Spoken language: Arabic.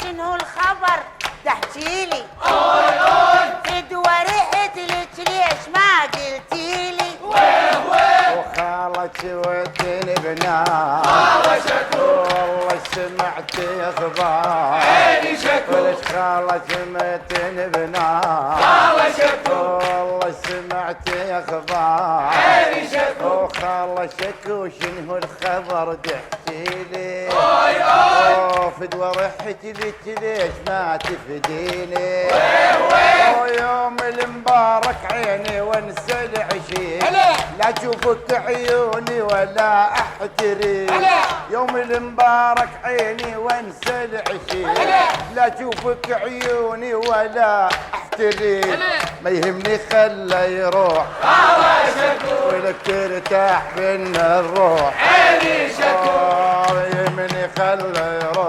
شنو الخبر تحكيلي فدوى رحت لك ليش ما قلتيلي وخالك ودني بنات خالة شكو والله سمعت اخبار عيني شكو وليش خالك متن بنات خالة شكو والله سمعت اخبار عيني شكو وخالة شكو شنو الخبر تحكيلي فدوى رحت لك ليش ما تفديني ويوم المبارك عيني وانسى العشيق لا اشوفك عيوني ولا احتريك يوم المبارك عيني وانسى العشيق لا اشوفك عيوني ولا احتريك ما يهمني خله يروح ولك ترتاح بين الروح عيني شكو يهمني خله يروح